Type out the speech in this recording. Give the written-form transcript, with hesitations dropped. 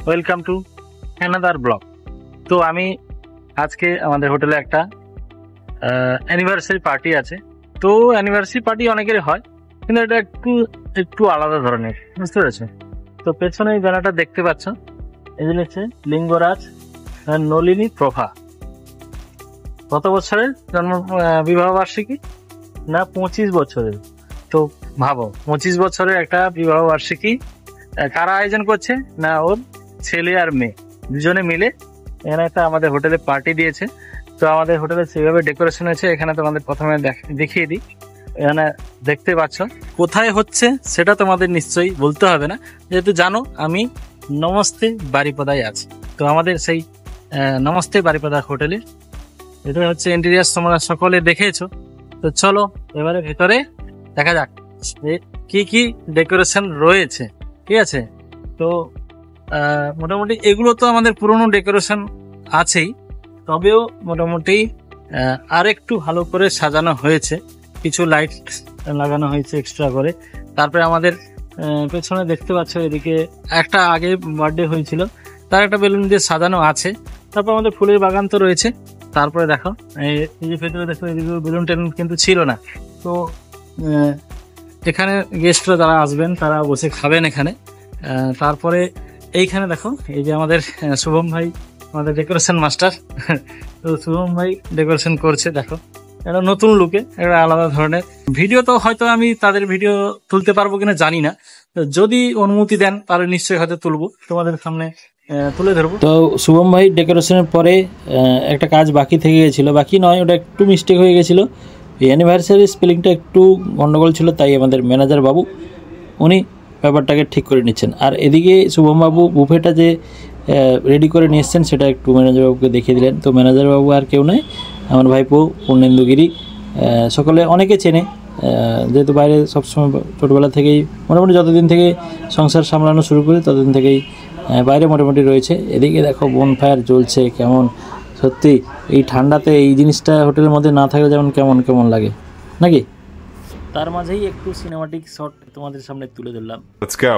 Welcome to another blog. তো আমি আজকে আমাদের হোটেলে একটা অ্যানিভার্সারি পার্টি আছে। তো অ্যানিভার্সারি পার্টি অনেকেরই হয়, কিন্তু এটা একটু একটু আলাদা ধরনের, বুঝতে পেরেছো? তো পেছনে এই ব্যানারটা দেখতে পাচ্ছ, এই যে লিখছে লিঙ্গরাজ নলিনী প্রভা। কত বছরের জন্ম বিবাহ বার্ষিকী? না 25 বছরের। তো ভাবো 25 বছরের একটা বিবাহ বার্ষিকী কারা আয়োজন করছে? না ওর ছেলে আর মেয়ে দুজনে মিলে এখানে একটা আমাদের হোটেলে পার্টি দিয়েছে। তো আমাদের হোটেলে সেভাবে ডেকোরেশন হয়েছে। এখানে তোমাদের প্রথমে দেখিয়ে দিই। এখানে দেখতে পাচ্ছ কোথায় হচ্ছে সেটা তোমাদের নিশ্চয়ই বলতে হবে না, যেহেতু জানো আমি নমস্তে বারিপদায় আছি। তো আমাদের সেই নমস্তে বারিপদা হোটেলে এটা হচ্ছে ইন্টেরিয়ার, তোমরা সকলে দেখেছো। তো চলো এবারে ভেতরে দেখা যাক কি কি ডেকোরেশন রয়েছে। ঠিক আছে, তো মোটামুটি এগুলো তো আমাদের পুরনো ডেকোরেশন আছেই, তবেও মোটামুটি আর একটু ভালো করে সাজানো হয়েছে, কিছু লাইট লাগানো হয়েছে এক্সট্রা করে। তারপরে আমাদের পেছনে দেখতে পাচ্ছ এদিকে একটা আগে বার্থডে হয়েছিল, তার একটা বেলুন দিয়ে সাজানো আছে। তারপর আমাদের ফুলের বাগান তো রয়েছে। তারপরে দেখো এই যে ভেতরে দেখো এদিকে বেলুন টেলুন কিন্তু ছিল না। তো এখানে গেস্টরা যারা আসবেন তারা বসে খাবেন এখানে। তারপরে এইখানে দেখো এই যে আমাদের শুভম ভাই, আমাদের ডেকোরেশন মাস্টার। তো শুভম ভাই ডেকোরেশন করছে, দেখো একটা নতুন লুকে, একটা আলাদা ধরনের। ভিডিও তো হয়তো আমি তাদের ভিডিও তুলতে পারবো কিনা জানি না, যদি অনুমতি দেন তাহলে নিশ্চয়ই হয়তো তুলবো, তোমাদের সামনে তুলে ধরবো। তো শুভম ভাই ডেকোরেশনের পরে একটা কাজ বাকি থেকে গেছিলো, বাকি নয় ওটা একটু মিস্টেক হয়ে গেছিলো। এই অ্যানিভার্সারি স্পেলিংটা একটু গন্ডগোল ছিল, তাই আমাদের ম্যানেজার বাবু উনি ব্যাপারটাকে ঠিক করে নিচ্ছেন। আর এদিকে শুভমবাবু বুফেটা যে রেডি করে নিয়ে এসছেন সেটা একটু ম্যানেজারবাবুকে দেখিয়ে দিলেন। তো ম্যানেজারবাবু আর কেউ নয়, আমার ভাইপো পূর্ণেন্দুগিরি। সকলে অনেকে চেনে, যেহেতু বাইরে সবসময় ছোটোবেলা থেকেই মোটামুটি যতদিন থেকে সংসার সামলানো শুরু করি ততদিন থেকেই বাইরে মোটামুটি রয়েছে। এদিকে দেখো বনফায়ার জ্বলছে, কেমন সত্যি এই ঠান্ডাতে এই জিনিসটা হোটেলের মধ্যে না থাকলে যেমন কেমন কেমন লাগে নাকি। তার মাঝেই একটু সিনেমাটিক শট তোমাদের সামনে তুলে ধরলাম। Let's go.